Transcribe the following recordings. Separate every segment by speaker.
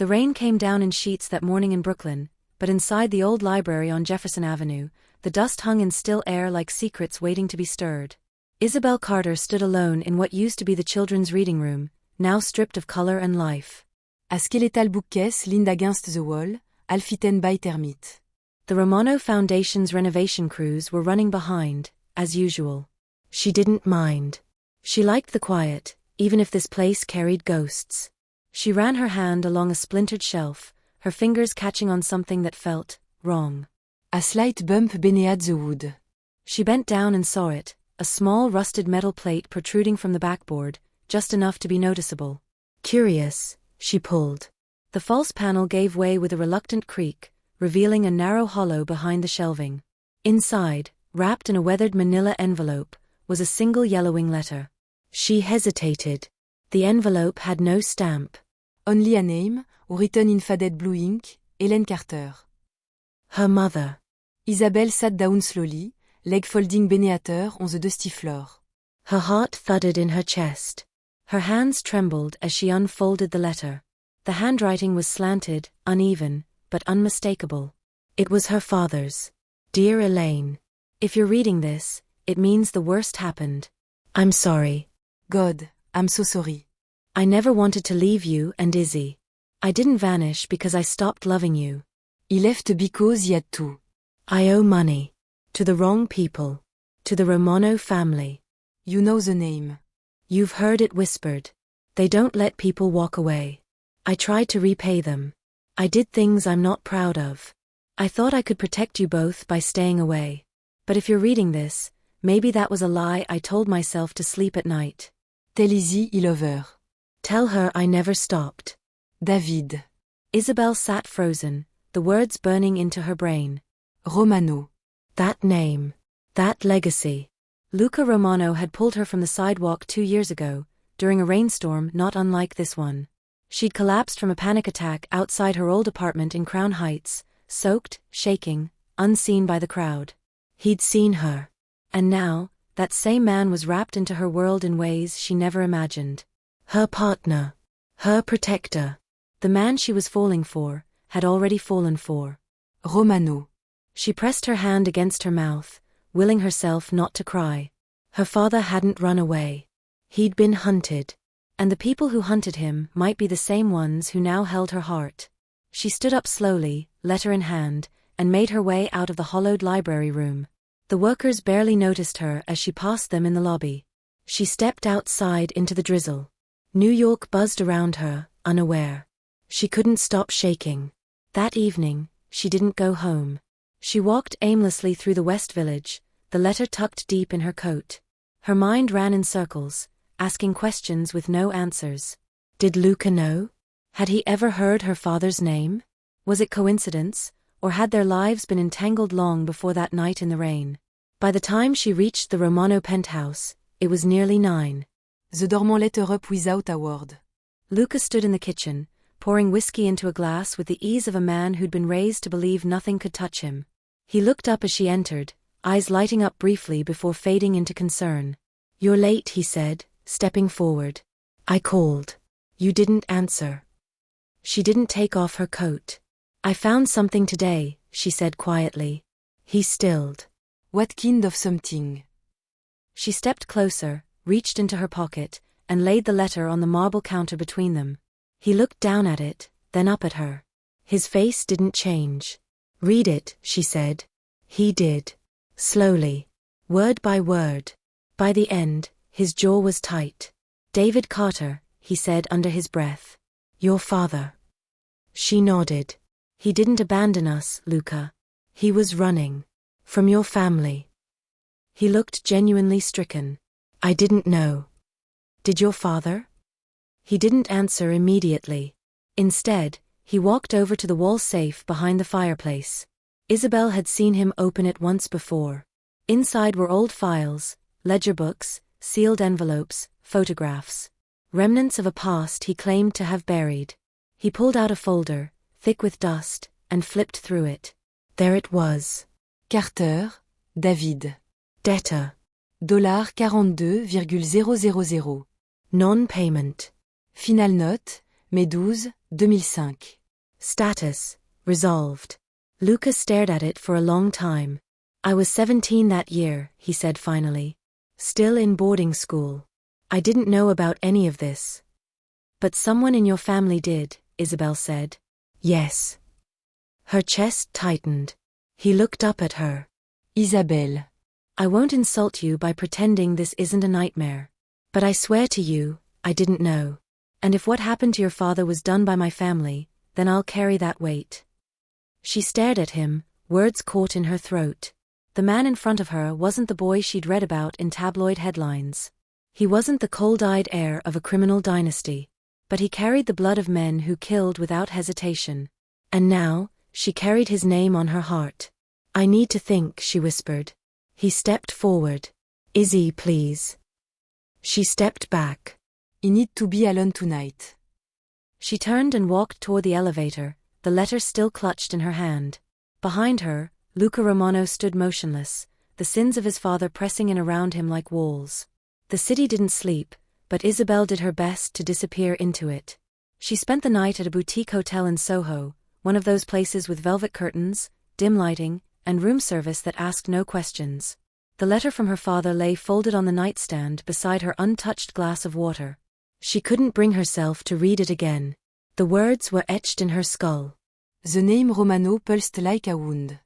Speaker 1: The rain came down in sheets that morning in Brooklyn, but inside the old library on Jefferson Avenue, the dust hung in still air like secrets waiting to be stirred. Isabel Carter stood alone in what used to be the children's reading room, now stripped of color and life.
Speaker 2: A skeletal bookcase leaned against the wall, half-eaten by termites.
Speaker 1: The Romano Foundation's renovation crews were running behind, as usual. She didn't mind. She liked the quiet, even if this place carried ghosts. She ran her hand along a splintered shelf, her fingers catching on something that felt wrong.
Speaker 2: A slight bump beneath the wood.
Speaker 1: She bent down and saw it, a small rusted metal plate protruding from the backboard, just enough to be noticeable. Curious, she pulled. The false panel gave way with a reluctant creak, revealing a narrow hollow behind the shelving. Inside, wrapped in a weathered manila envelope, was a single yellowing letter. She hesitated. The envelope had no stamp.
Speaker 2: Only a name, written in faded blue ink, Hélène Carter.
Speaker 1: Her mother.
Speaker 2: Isabelle sat down slowly, leg folding beneath her on the dusty floor.
Speaker 1: Her heart thudded in her chest. Her hands trembled as she unfolded the letter. The handwriting was slanted, uneven, but unmistakable. It was her father's. Dear Elaine. If you're reading this, it means the worst happened. I'm sorry.
Speaker 2: God, I'm so sorry.
Speaker 1: I never wanted to leave you and Izzy. I didn't vanish because I stopped loving you.
Speaker 2: He left because he had to.
Speaker 1: I owe money. To the wrong people. To the Romano family.
Speaker 2: You know the name.
Speaker 1: You've heard it whispered. They don't let people walk away. I tried to repay them. I did things I'm not proud of. I thought I could protect you both by staying away. But if you're reading this, maybe that was a lie I told myself to sleep at night.
Speaker 2: Tell Izzy he love her.
Speaker 1: Tell her I never stopped.
Speaker 2: David.
Speaker 1: Isabel sat frozen, the words burning into her brain.
Speaker 2: Romano.
Speaker 1: That name. That legacy. Luca Romano had pulled her from the sidewalk 2 years ago, during a rainstorm not unlike this one. She'd collapsed from a panic attack outside her old apartment in Crown Heights, soaked, shaking, unseen by the crowd. He'd seen her. And now, that same man was wrapped into her world in ways she never imagined. Her partner. Her protector. The man she was falling for, had already fallen for.
Speaker 2: Romano.
Speaker 1: She pressed her hand against her mouth, willing herself not to cry. Her father hadn't run away. He'd been hunted. And the people who hunted him might be the same ones who now held her heart. She stood up slowly, letter in hand, and made her way out of the hollowed library room. The workers barely noticed her as she passed them in the lobby. She stepped outside into the drizzle. New York buzzed around her, unaware. She couldn't stop shaking. That evening, she didn't go home. She walked aimlessly through the West Village, the letter tucked deep in her coat. Her mind ran in circles, asking questions with no answers. Did Luca know? Had he ever heard her father's name? Was it coincidence, or had their lives been entangled long before that night in the rain? By the time she reached the Romano penthouse, it was nearly 9.
Speaker 2: The dormant let her up without a word.
Speaker 1: Luca stood in the kitchen, pouring whiskey into a glass with the ease of a man who'd been raised to believe nothing could touch him. He looked up as she entered, eyes lighting up briefly before fading into concern. You're late, he said, stepping forward. I called. You didn't answer. She didn't take off her coat. I found something today, she said quietly. He stilled.
Speaker 2: What kind of something?
Speaker 1: She stepped closer, reached into her pocket, and laid the letter on the marble counter between them. He looked down at it, then up at her. His face didn't change. Read it, she said. He did. Slowly. Word by word. By the end, his jaw was tight. David Carter, he said under his breath. Your father. She nodded. He didn't abandon us, Luca. He was running. From your family. He looked genuinely stricken. I didn't know. Did your father? He didn't answer immediately. Instead, he walked over to the wall safe behind the fireplace. Isabel had seen him open it once before. Inside were old files, ledger books, sealed envelopes, photographs. Remnants of a past he claimed to have buried. He pulled out a folder, thick with dust, and flipped through it. There it was.
Speaker 2: Carter, David.
Speaker 1: Debtor.
Speaker 2: $42,000,000.
Speaker 1: Non-payment.
Speaker 2: Final note, Mai 12, 2005.
Speaker 1: Status, resolved. Luca stared at it for a long time. I was 17 that year, he said finally. Still in boarding school. I didn't know about any of this. But someone in your family did, Isabel said. Yes. Her chest tightened. He looked up at her.
Speaker 2: Isabelle.
Speaker 1: I won't insult you by pretending this isn't a nightmare. But I swear to you, I didn't know. And if what happened to your father was done by my family, then I'll carry that weight. She stared at him, words caught in her throat. The man in front of her wasn't the boy she'd read about in tabloid headlines. He wasn't the cold-eyed heir of a criminal dynasty. But he carried the blood of men who killed without hesitation. And now, she carried his name on her heart. I need to think, she whispered. He stepped forward. Izzy, please. She stepped back.
Speaker 2: I need to be alone tonight.
Speaker 1: She turned and walked toward the elevator, the letter still clutched in her hand. Behind her, Luca Romano stood motionless, the sins of his father pressing in around him like walls. The city didn't sleep, but Isabel did her best to disappear into it. She spent the night at a boutique hotel in Soho, one of those places with velvet curtains, dim lighting, and room service that asked no questions. The letter from her father lay folded on the nightstand beside her untouched glass of water. She couldn't bring herself to read it again. The words were etched in her skull.
Speaker 2: The name Romano pulsed like a wound.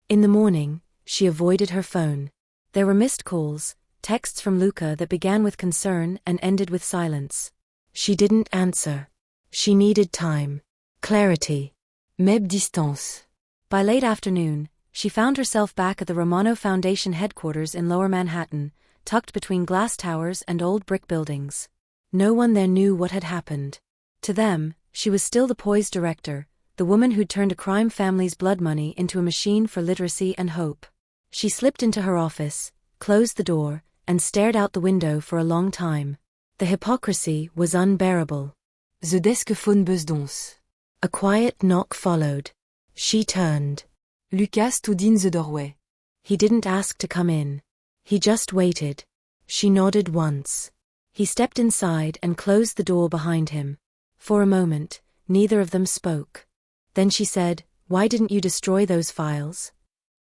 Speaker 1: In the morning, she avoided her phone. There were missed calls, texts from Luca that began with concern and ended with silence. She didn't answer. She needed time. Clarity.
Speaker 2: Même distance.
Speaker 1: By late afternoon, she found herself back at the Romano Foundation headquarters in Lower Manhattan, tucked between glass towers and old brick buildings. No one there knew what had happened. To them, she was still the poised director, the woman who'd turned a crime family's blood money into a machine for literacy and hope. She slipped into her office, closed the door, and stared out the window for a long time. The hypocrisy was unbearable.
Speaker 2: The desk phone buzzed.
Speaker 1: A quiet knock followed. She turned.
Speaker 2: Lucas stood in the doorway.
Speaker 1: He didn't ask to come in. He just waited. She nodded once. He stepped inside and closed the door behind him. For a moment, neither of them spoke. Then she said, "Why didn't you destroy those files?"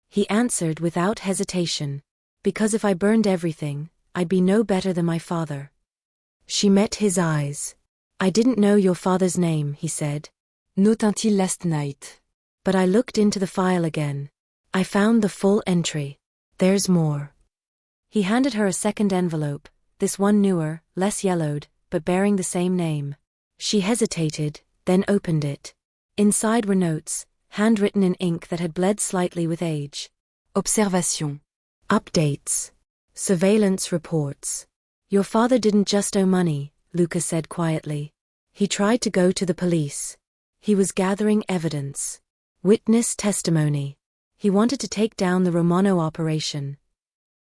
Speaker 1: He answered without hesitation. "Because if I burned everything, I'd be no better than my father." She met his eyes. "I didn't know your father's name," he said.
Speaker 2: Not until last night.
Speaker 1: "But I looked into the file again. I found the full entry. There's more." He handed her a second envelope, this one newer, less yellowed, but bearing the same name. She hesitated, then opened it. Inside were notes, handwritten in ink that had bled slightly with age.
Speaker 2: Observation.
Speaker 1: Updates. Surveillance reports. "Your father didn't just owe money," Luca said quietly. "He tried to go to the police. He was gathering evidence. Witness testimony. He wanted to take down the Romano operation."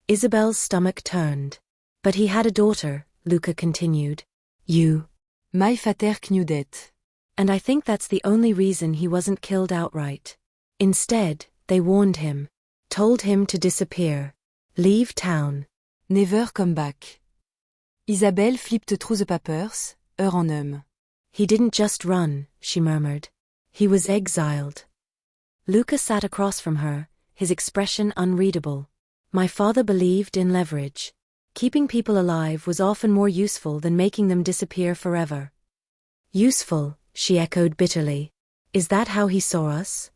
Speaker 1: Isabel's stomach turned. "But he had a daughter," Luca continued. "You."
Speaker 2: My father knew that.
Speaker 1: "And I think that's the only reason he wasn't killed outright. Instead, they warned him. Told him to disappear. Leave town.
Speaker 2: Never come back." Isabelle flipped through the papers, heure en homme.
Speaker 1: "He didn't just run," she murmured. "He was exiled." Luca sat across from her, his expression unreadable. "My father believed in leverage. Keeping people alive was often more useful than making them disappear forever." "Useful," she echoed bitterly. "Is that how he saw us?"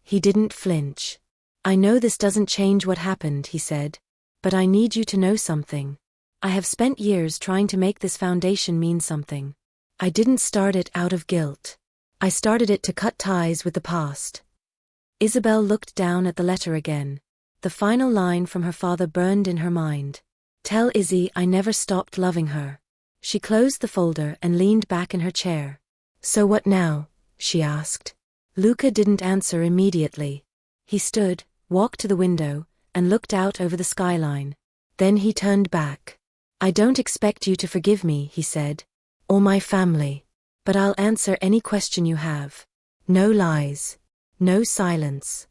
Speaker 1: He didn't flinch. "I know this doesn't change what happened," he said. "But I need you to know something. I have spent years trying to make this foundation mean something. I didn't start it out of guilt. I started it to cut ties with the past." Isabel looked down at the letter again. The final line from her father burned in her mind. "Tell Izzy I never stopped loving her." She closed the folder and leaned back in her chair. "So what now?" she asked. Luca didn't answer immediately. He stood, walked to the window, and looked out over the skyline. Then he turned back. "I don't expect you to forgive me," he said. "Or my family. But I'll answer any question you have. No lies. No silence."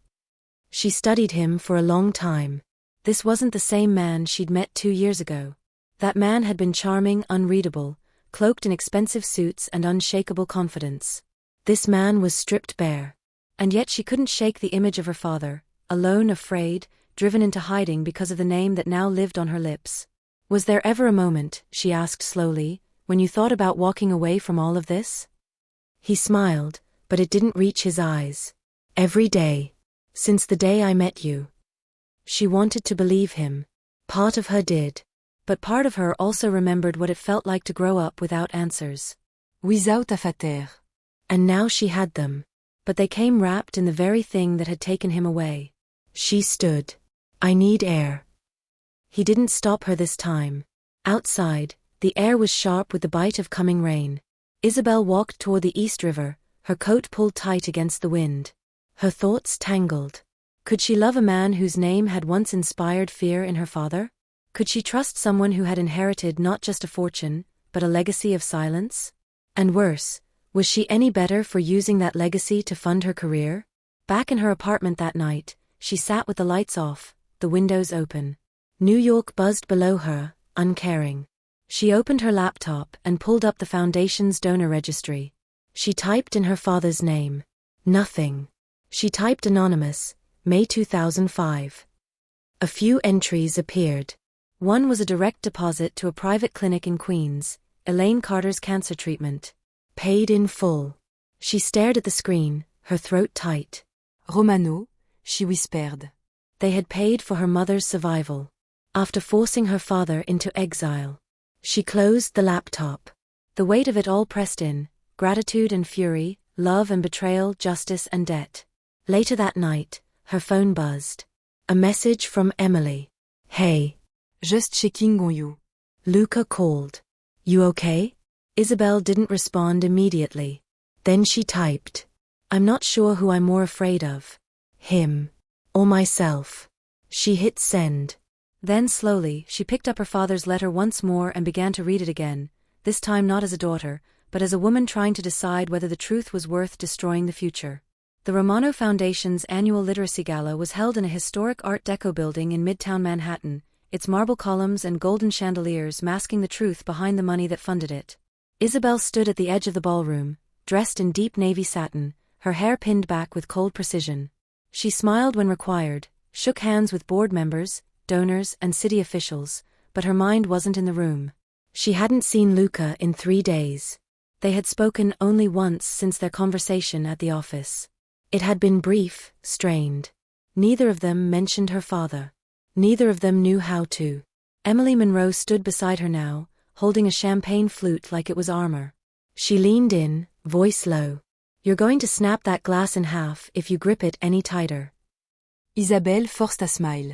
Speaker 1: She studied him for a long time. This wasn't the same man she'd met 2 years ago. That man had been charming, unreadable, cloaked in expensive suits and unshakable confidence. This man was stripped bare. And yet she couldn't shake the image of her father, alone, afraid, driven into hiding because of the name that now lived on her lips. Was there ever a moment, she asked slowly, when you thought about walking away from all of this? He smiled, but it didn't reach his eyes. Every day. Since the day I met you. She wanted to believe him. Part of her did. But part of her also remembered what it felt like to grow up without answers.
Speaker 2: Without a father.
Speaker 1: And now she had them. But they came wrapped in the very thing that had taken him away. She stood. I need air. He didn't stop her this time. Outside, the air was sharp with the bite of coming rain. Isabel walked toward the East River, her coat pulled tight against the wind. Her thoughts tangled. Could she love a man whose name had once inspired fear in her father? Could she trust someone who had inherited not just a fortune, but a legacy of silence? And worse, was she any better for using that legacy to fund her career? Back in her apartment that night, she sat with the lights off, the windows open. New York buzzed below her, uncaring. She opened her laptop and pulled up the foundation's donor registry. She typed in her father's name. Nothing. She typed anonymous, May 2005. A few entries appeared. One was a direct deposit to a private clinic in Queens, Elaine Carter's cancer treatment. Paid in full. She stared at the screen, her throat tight.
Speaker 2: Romano, she whispered.
Speaker 1: They had paid for her mother's survival. After forcing her father into exile. She closed the laptop. The weight of it all pressed in, gratitude and fury, love and betrayal, justice and debt. Later that night, her phone buzzed. A message from Emily. Hey.
Speaker 2: Just checking on you.
Speaker 1: Luca called. You okay? Isabel didn't respond immediately. Then she typed. I'm not sure who I'm more afraid of. Him. Or myself. She hit send. Then slowly, she picked up her father's letter once more and began to read it again, this time not as a daughter, but as a woman trying to decide whether the truth was worth destroying the future. The Romano Foundation's annual literacy gala was held in a historic Art Deco building in Midtown Manhattan, its marble columns and golden chandeliers masking the truth behind the money that funded it. Isabel stood at the edge of the ballroom, dressed in deep navy satin, her hair pinned back with cold precision. She smiled when required, shook hands with board members, donors, and city officials, but her mind wasn't in the room. She hadn't seen Luca in 3 days. They had spoken only once since their conversation at the office. It had been brief, strained. Neither of them mentioned her father. Neither of them knew how to. Emily Monroe stood beside her now, holding a champagne flute like it was armor. She leaned in, voice low. You're going to snap that glass in half if you grip it any tighter.
Speaker 2: Isabelle forced a smile.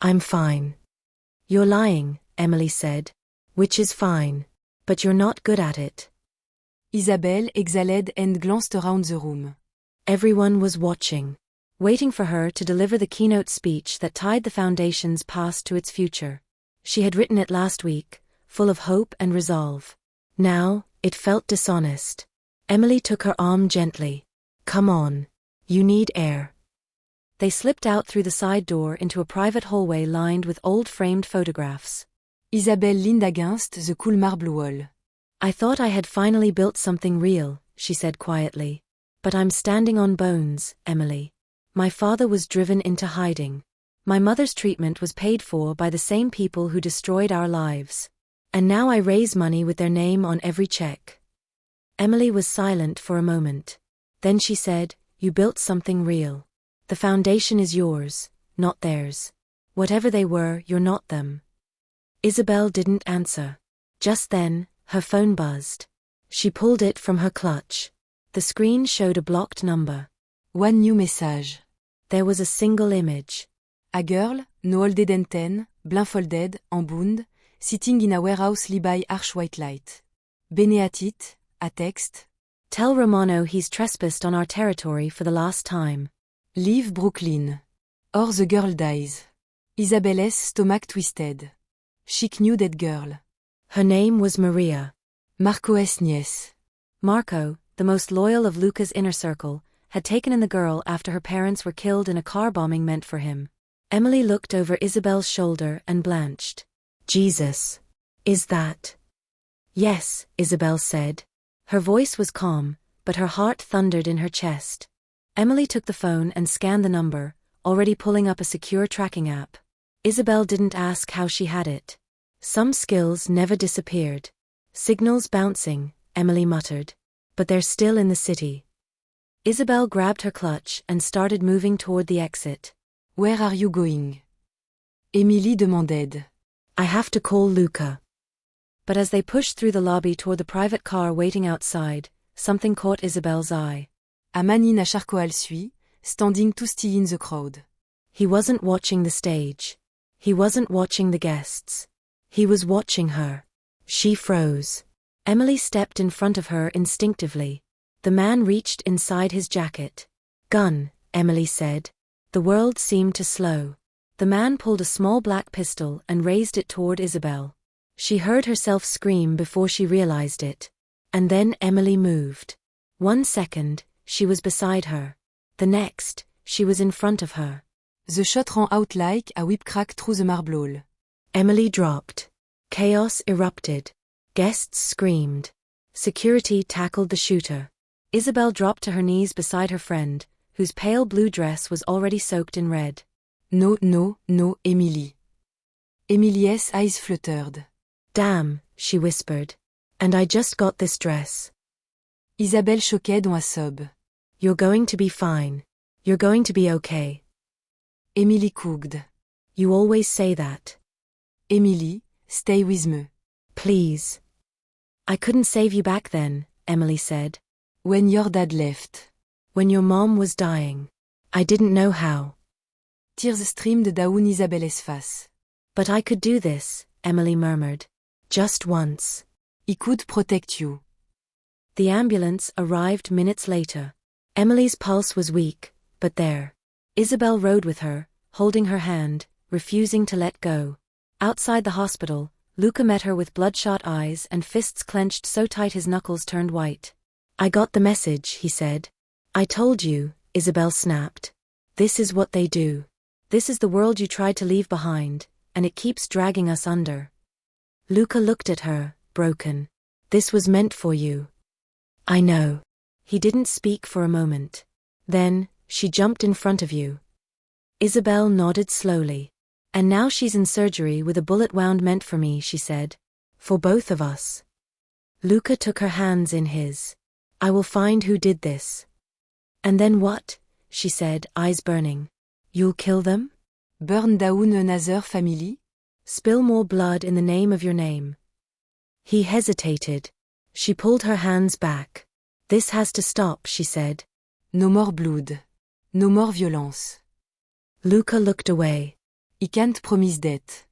Speaker 1: I'm fine. You're lying, Emily said. Which is fine. But you're not good at it.
Speaker 2: Isabelle exhaled and glanced around the room.
Speaker 1: Everyone was watching. Waiting for her to deliver the keynote speech that tied the foundation's past to its future. She had written it last week, full of hope and resolve. Now, it felt dishonest. Emily took her arm gently. Come on. You need air. They slipped out through the side door into a private hallway lined with old framed photographs.
Speaker 2: Isabelle leaned against the cool marble wall.
Speaker 1: I thought I had finally built something real, she said quietly. But I'm standing on bones, Emily. My father was driven into hiding. My mother's treatment was paid for by the same people who destroyed our lives. And now I raise money with their name on every check. Emily was silent for a moment. Then she said, You built something real. The foundation is yours, not theirs. Whatever they were, you're not them. Isabel didn't answer. Just then, her phone buzzed. She pulled it from her clutch. The screen showed a blocked number.
Speaker 2: One new message.
Speaker 1: There was a single image.
Speaker 2: A girl, no older than 10, blindfolded, unbound, sitting in a warehouse lit by harsh white light. Beneatit, a text.
Speaker 1: Tell Romano he's trespassed on our territory for the last time.
Speaker 2: Leave Brooklyn. Or the girl dies. Isabelle's stomach twisted. She knew that girl.
Speaker 1: Her name was Maria.
Speaker 2: Marco's niece.
Speaker 1: Marco, the most loyal of Luca's inner circle, had taken in the girl after her parents were killed in a car bombing meant for him. Emily looked over Isabel's shoulder and blanched. Jesus. Is that? Yes, Isabel said. Her voice was calm, but her heart thundered in her chest. Emily took the phone and scanned the number, already pulling up a secure tracking app. Isabel didn't ask how she had it. Some skills never disappeared. Signals bouncing, Emily muttered. But they're still in the city. Isabel grabbed her clutch and started moving toward the exit.
Speaker 2: Where are you going? Emily demanded.
Speaker 1: I have to call Luca. But as they pushed through the lobby toward the private car waiting outside, something caught Isabel's eye.
Speaker 2: A man in a charcoal suit, standing too still in the crowd.
Speaker 1: He wasn't watching the stage. He wasn't watching the guests. He was watching her. She froze. Emily stepped in front of her instinctively. The man reached inside his jacket. Gun, Emily said. The world seemed to slow. The man pulled a small black pistol and raised it toward Isabel. She heard herself scream before she realized it. And then Emily moved. 1 second, she was beside her. The next, she was in front of her.
Speaker 2: The shot rang out like a whip crack through the marble.
Speaker 1: Emily dropped. Chaos erupted. Guests screamed. Security tackled the shooter. Isabel dropped to her knees beside her friend, whose pale blue dress was already soaked in red.
Speaker 2: No, no, no, Emily. Emily's eyes fluttered.
Speaker 1: Damn, she whispered. And I just got this dress.
Speaker 2: Isabelle choquait dans un sob.
Speaker 1: You're going to be fine. You're going to be okay.
Speaker 2: Emily coughed.
Speaker 1: You always say that.
Speaker 2: Emily, stay with me.
Speaker 1: Please. I couldn't save you back then, Emily said.
Speaker 2: When your dad left.
Speaker 1: When your mom was dying. I didn't know how.
Speaker 2: Tears streamed down Isabelle's face.
Speaker 1: But I could do this, Emily murmured. Just once.
Speaker 2: He could protect you.
Speaker 1: The ambulance arrived minutes later. Emily's pulse was weak, but there. Isabel rode with her, holding her hand, refusing to let go. Outside the hospital, Luca met her with bloodshot eyes and fists clenched so tight his knuckles turned white. I got the message, he said. I told you, Isabel snapped. This is what they do. This is the world you tried to leave behind, and it keeps dragging us under. Luca looked at her, broken. This was meant for you. I know. He didn't speak for a moment. Then, she jumped in front of you. Isabel nodded slowly. And now she's in surgery with a bullet wound meant for me, she said. For both of us. Luca took her hands in his. I will find who did this. And then what? She said, eyes burning. You'll kill them?
Speaker 2: Burn down another family?
Speaker 1: Spill more blood in the name of your name. He hesitated. She pulled her hands back. This has to stop, she said.
Speaker 2: No more blood. No more violence.
Speaker 1: Luca looked away.
Speaker 2: I can't promise that.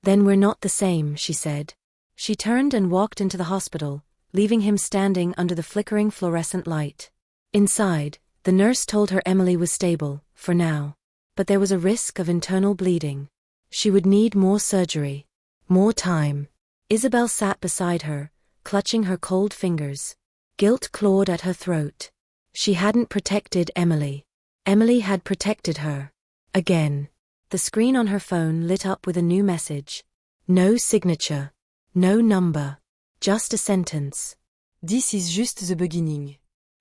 Speaker 1: Then we're not the same, she said. She turned and walked into the hospital, leaving him standing under the flickering fluorescent light. Inside, the nurse told her Emily was stable, for now. But there was a risk of internal bleeding. She would need more surgery. More time. Isabel sat beside her, clutching her cold fingers. Guilt clawed at her throat. She hadn't protected Emily. Emily had protected her. Again. The screen on her phone lit up with a new message. No signature. No number. Just a sentence.
Speaker 2: This is just the beginning.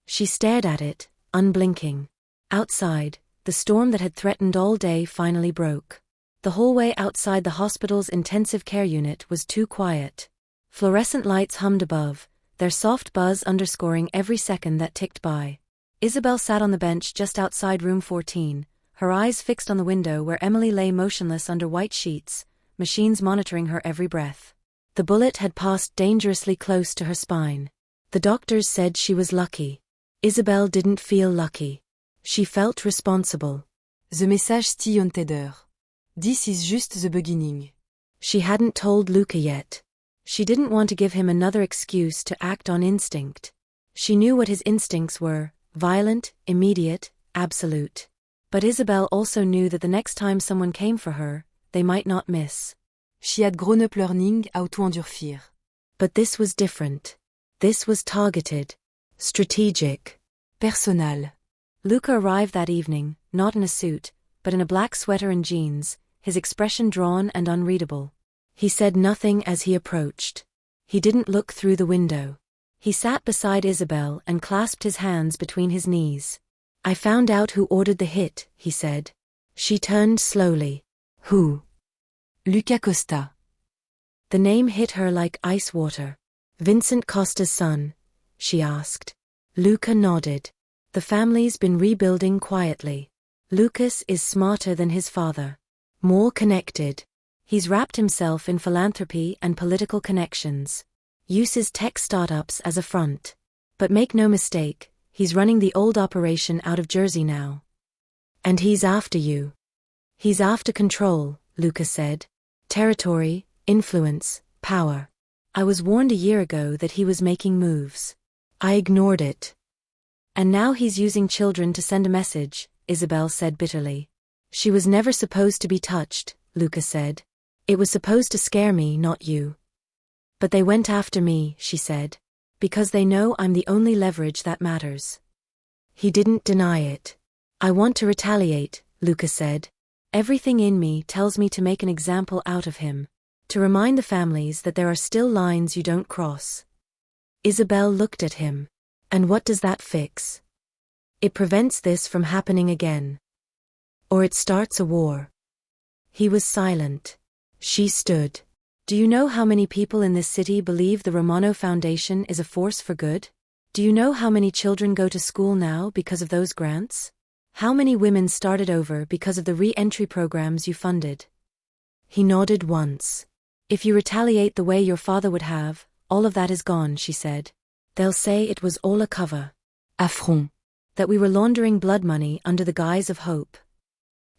Speaker 1: She stared at it, unblinking. Outside, the storm that had threatened all day finally broke. The hallway outside the hospital's intensive care unit was too quiet. Fluorescent lights hummed above, their soft buzz underscoring every second that ticked by. Isabel sat on the bench just outside room 14, her eyes fixed on the window where Emily lay motionless under white sheets, machines monitoring her every breath. The bullet had passed dangerously close to her spine. The doctors said she was lucky. Isabel didn't feel lucky. She felt responsible.
Speaker 2: The message still haunted her. This is just the beginning.
Speaker 1: She hadn't told Luca yet. She didn't want to give him another excuse to act on instinct. She knew what his instincts were, violent, immediate, absolute. But Isabel also knew that the next time someone came for her, they might not miss.
Speaker 2: She had grown up learning how to endure fear.
Speaker 1: But this was different. This was targeted. Strategic.
Speaker 2: Personal.
Speaker 1: Luca arrived that evening, not in a suit, but in a black sweater and jeans, his expression drawn and unreadable. He said nothing as he approached. He didn't look through the window. He sat beside Isabel and clasped his hands between his knees. I found out who ordered the hit, he said. She turned slowly. Who?
Speaker 2: Luca Costa.
Speaker 1: The name hit her like ice water. Vincent Costa's son? She asked. Luca nodded. The family's been rebuilding quietly. Lucas is smarter than his father. More connected. He's wrapped himself in philanthropy and political connections. Uses tech startups as a front. But make no mistake, he's running the old operation out of Jersey now. And he's after you. He's after control, Lucas said. Territory, influence, power. I was warned a year ago that he was making moves. I ignored it. And now he's using children to send a message, Isabel said bitterly. She was never supposed to be touched, Lucas said. It was supposed to scare me, not you. But they went after me, she said. Because they know I'm the only leverage that matters. He didn't deny it. I want to retaliate, Lucas said. Everything in me tells me to make an example out of him. To remind the families that there are still lines you don't cross. Isabel looked at him. And what does that fix? It prevents this from happening again. Or it starts a war. He was silent. She stood. Do you know how many people in this city believe the Romano Foundation is a force for good? Do you know how many children go to school now because of those grants? How many women started over because of the re-entry programs you funded? He nodded once. If you retaliate the way your father would have, all of that is gone, she said. They'll say it was all a cover. Affront. That we were laundering blood money under the guise of hope.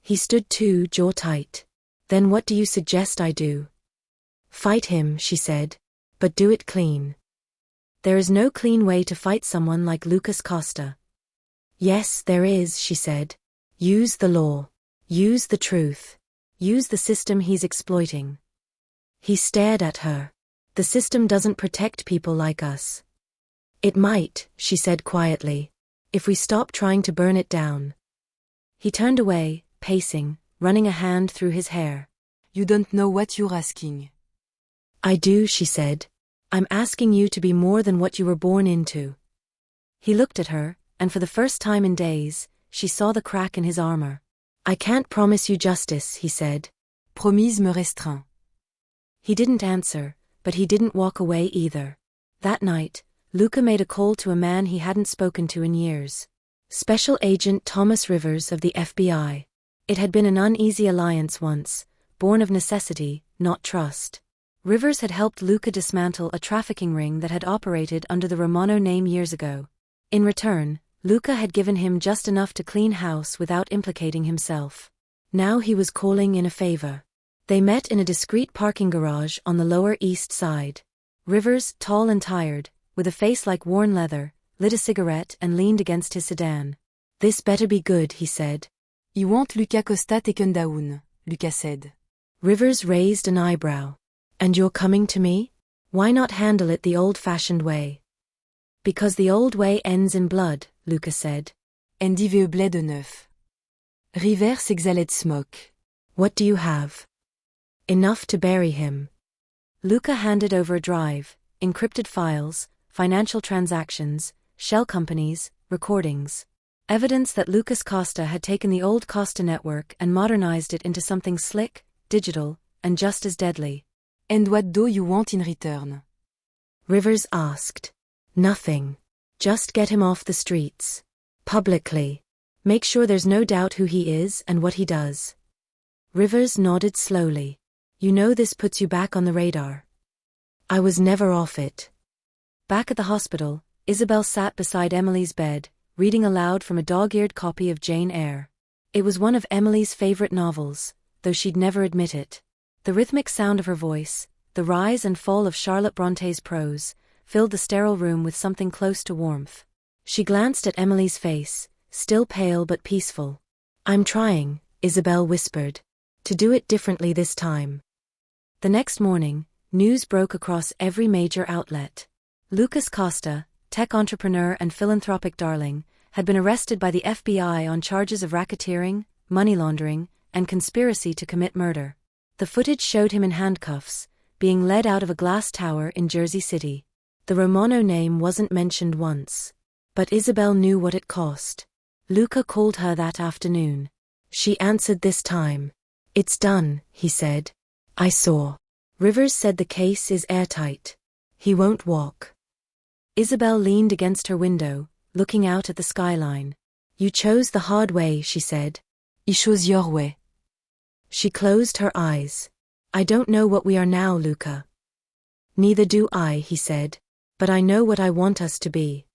Speaker 1: He stood too, jaw tight. Then what do you suggest I do? Fight him, she said. But do it clean. There is no clean way to fight someone like Lucas Costa. Yes, there is, she said. Use the law. Use the truth. Use the system he's exploiting. He stared at her. The system doesn't protect people like us. It might, she said quietly, if we stop trying to burn it down. He turned away, pacing, running a hand through his hair.
Speaker 2: You don't know what you're asking.
Speaker 1: I do, she said. I'm asking you to be more than what you were born into. He looked at her, and for the first time in days, she saw the crack in his armor. I can't promise you justice, he said.
Speaker 2: Promise me restreint.
Speaker 1: He didn't answer, but he didn't walk away either. That night, Luca made a call to a man he hadn't spoken to in years. Special Agent Thomas Rivers of the FBI. It had been an uneasy alliance once, born of necessity, not trust. Rivers had helped Luca dismantle a trafficking ring that had operated under the Romano name years ago. In return, Luca had given him just enough to clean house without implicating himself. Now he was calling in a favor. They met in a discreet parking garage on the Lower East Side. Rivers, tall and tired, with a face like worn leather, lit a cigarette and leaned against his sedan. This better be good, he said.
Speaker 2: You want Luca Costa taken down, Luca said.
Speaker 1: Rivers raised an eyebrow. And you're coming to me? Why not handle it the old-fashioned way? Because the old way ends in blood, Luca said.
Speaker 2: And il veut blé de neuf. Rivers exhalait de smoke.
Speaker 1: What do you have? Enough to bury him. Luca handed over a drive, encrypted files, financial transactions, shell companies, recordings. Evidence that Lucas Costa had taken the old Costa network and modernized it into something slick, digital, and just as deadly.
Speaker 2: And what do you want in return?
Speaker 1: Rivers asked. Nothing. Just get him off the streets. Publicly. Make sure there's no doubt who he is and what he does. Rivers nodded slowly. You know this puts you back on the radar. I was never off it. Back at the hospital, Isabel sat beside Emily's bed, reading aloud from a dog-eared copy of Jane Eyre. It was one of Emily's favorite novels, though she'd never admit it. The rhythmic sound of her voice, the rise and fall of Charlotte Bronte's prose, filled the sterile room with something close to warmth. She glanced at Emily's face, still pale but peaceful. I'm trying, Isabel whispered. To do it differently this time. The next morning, news broke across every major outlet. Lucas Costa, tech entrepreneur and philanthropic darling, had been arrested by the FBI on charges of racketeering, money laundering, and conspiracy to commit murder. The footage showed him in handcuffs, being led out of a glass tower in Jersey City. The Romano name wasn't mentioned once. But Isabel knew what it cost. Luca called her that afternoon. She answered this time. "It's done," he said. "I saw. Rivers said the case is airtight. He won't walk." Isabel leaned against her window, looking out at the skyline. "You chose the hard way," she said.
Speaker 2: I chose your way.
Speaker 1: She closed her eyes. "I don't know what we are now, Luca." "Neither do I," he said. "But I know what I want us to be."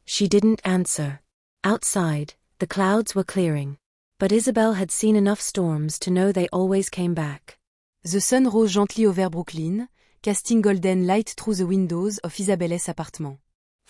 Speaker 1: She didn't answer. Outside, the clouds were clearing. But Isabel had seen enough storms to know they always came back.
Speaker 2: The sun rose gently over Brooklyn, casting golden light through the windows of Isabelle's apartment.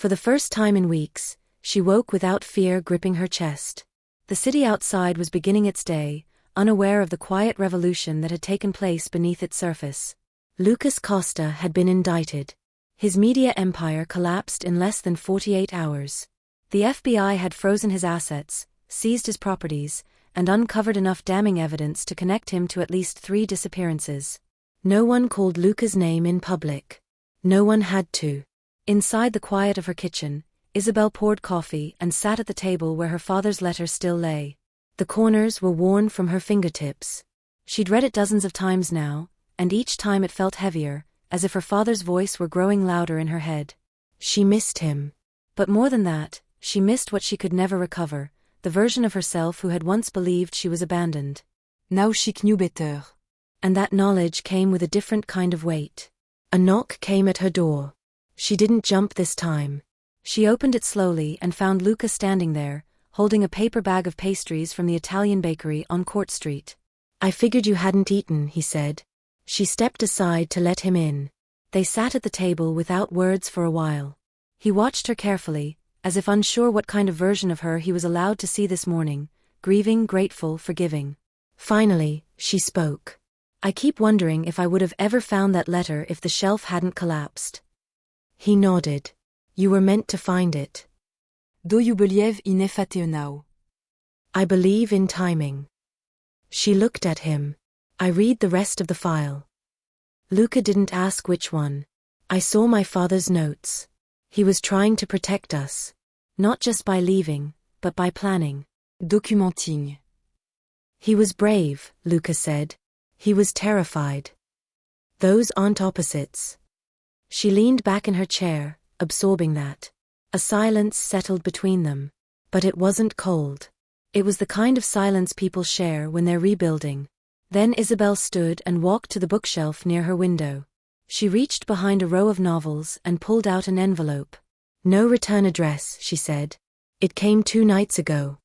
Speaker 1: For the first time in weeks, she woke without fear gripping her chest. The city outside was beginning its day, unaware of the quiet revolution that had taken place beneath its surface. Lucas Costa had been indicted. His media empire collapsed in less than 48 hours. The FBI had frozen his assets, seized his properties, and uncovered enough damning evidence to connect him to at least 3 disappearances. No one called Luca's name in public. No one had to. Inside the quiet of her kitchen, Isabel poured coffee and sat at the table where her father's letter still lay. The corners were worn from her fingertips. She'd read it dozens of times now, and each time it felt heavier, as if her father's voice were growing louder in her head. She missed him. But more than that, she missed what she could never recover, the version of herself who had once believed she was abandoned.
Speaker 2: Now she knew better.
Speaker 1: And that knowledge came with a different kind of weight. A knock came at her door. She didn't jump this time. She opened it slowly and found Luca standing there, holding a paper bag of pastries from the Italian bakery on Court Street. "I figured you hadn't eaten," he said. She stepped aside to let him in. They sat at the table without words for a while. He watched her carefully, as if unsure what kind of version of her he was allowed to see this morning, grieving, grateful, forgiving. Finally, she spoke. "I keep wondering if I would have ever found that letter if the shelf hadn't collapsed." He nodded. "You were meant to find it."
Speaker 2: Do you believe in fate now?
Speaker 1: "I believe in timing." She looked at him. "I read the rest of the file." Luca didn't ask which one. "I saw my father's notes. He was trying to protect us. Not just by leaving, but by planning."
Speaker 2: Documenting.
Speaker 1: "He was brave," Luca said. "He was terrified. Those aren't opposites." She leaned back in her chair, absorbing that. A silence settled between them. But it wasn't cold. It was the kind of silence people share when they're rebuilding. Then Isabel stood and walked to the bookshelf near her window. She reached behind a row of novels and pulled out an envelope. "No return address," she said. "It came 2 nights ago."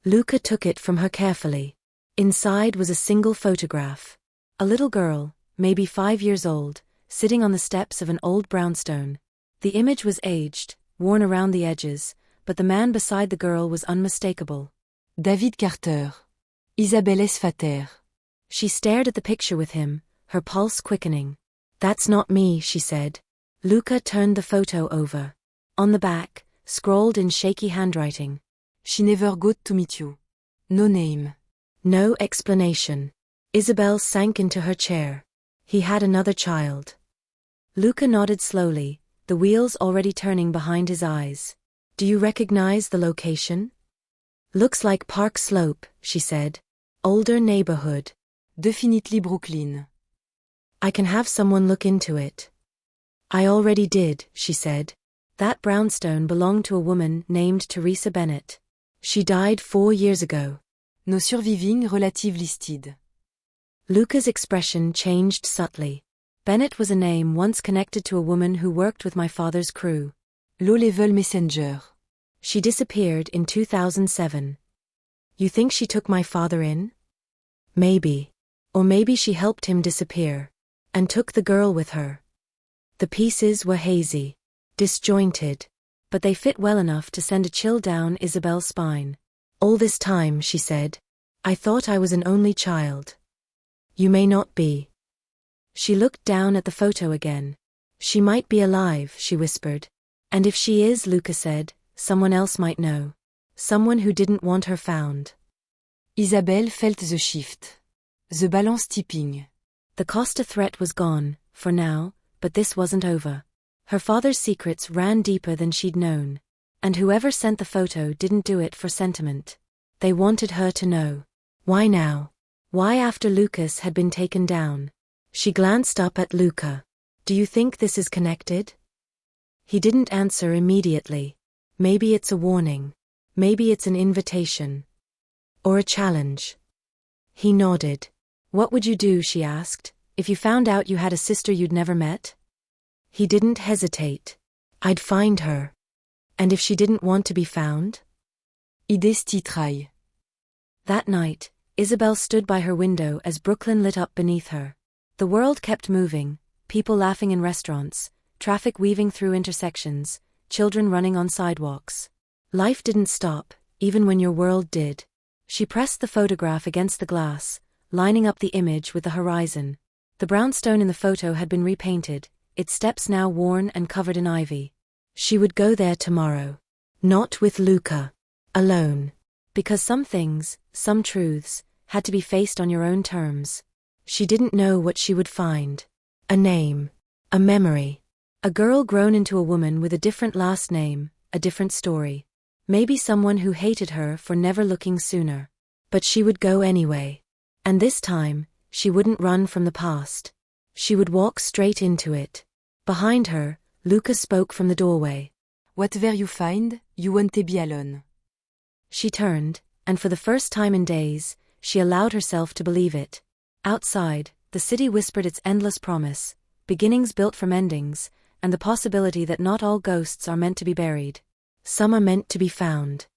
Speaker 1: Luca took it from her carefully. Inside was a single photograph. A little girl, maybe 5 years old, sitting on the steps of an old brownstone. The image was aged, worn around the edges, but the man beside the girl was unmistakable.
Speaker 2: David Carter. Isabelle's Vater.
Speaker 1: She stared at the picture with him, her pulse quickening. "That's not me," she said. Luca turned the photo over. On the back, scrawled in shaky handwriting.
Speaker 2: She never got to meet you. No name.
Speaker 1: No explanation. Isabel sank into her chair. He had another child. Luca nodded slowly, the wheels already turning behind his eyes. "Do you recognize the location?" "Looks like Park Slope," she said. "Older neighborhood."
Speaker 2: Definitely Brooklyn.
Speaker 1: "I can have someone look into it." "I already did," she said. "That brownstone belonged to a woman named Teresa Bennett. She died 4 years ago."
Speaker 2: No surviving relative listed.
Speaker 1: Luca's expression changed subtly. Bennett was a name once connected to a woman who worked with my father's crew.
Speaker 2: Low-level messenger.
Speaker 1: She disappeared in 2007. "You think she took my father in?" "Maybe. Or maybe she helped him disappear. And took the girl with her." The pieces were hazy, disjointed, but they fit well enough to send a chill down Isabel's spine. "All this time," she said, "I thought I was an only child." "You may not be." She looked down at the photo again. "She might be alive," she whispered. "And if she is," Luca said, "someone else might know. Someone who didn't want her found."
Speaker 2: Isabelle felt the shift. The balance tipping.
Speaker 1: The Costa threat was gone, for now, but this wasn't over. Her father's secrets ran deeper than she'd known. And whoever sent the photo didn't do it for sentiment. They wanted her to know. Why now? Why after Lucas had been taken down? She glanced up at Luca. Do you think this is connected? He didn't answer immediately. Maybe it's a warning. Maybe it's an invitation. Or a challenge. He nodded. What would you do, she asked, if you found out you had a sister you'd never met? He didn't hesitate. I'd find her. And if she didn't want to be found?
Speaker 2: Idées titraille.
Speaker 1: That night, Isabel stood by her window as Brooklyn lit up beneath her. The world kept moving, people laughing in restaurants, traffic weaving through intersections, children running on sidewalks. Life didn't stop, even when your world did. She pressed the photograph against the glass, lining up the image with the horizon. The brownstone in the photo had been repainted, its steps now worn and covered in ivy. She would go there tomorrow. Not with Luca. Alone. Because some things, some truths, had to be faced on your own terms. She didn't know what she would find. A name. A memory. A girl grown into a woman with a different last name, a different story. Maybe someone who hated her for never looking sooner. But she would go anyway. And this time, she wouldn't run from the past. She would walk straight into it. Behind her, Luca spoke from the doorway.
Speaker 2: Whatever you find, you won't be alone.
Speaker 1: She turned, and for the first time in days, she allowed herself to believe it. Outside, the city whispered its endless promise, beginnings built from endings, and the possibility that not all ghosts are meant to be buried. Some are meant to be found.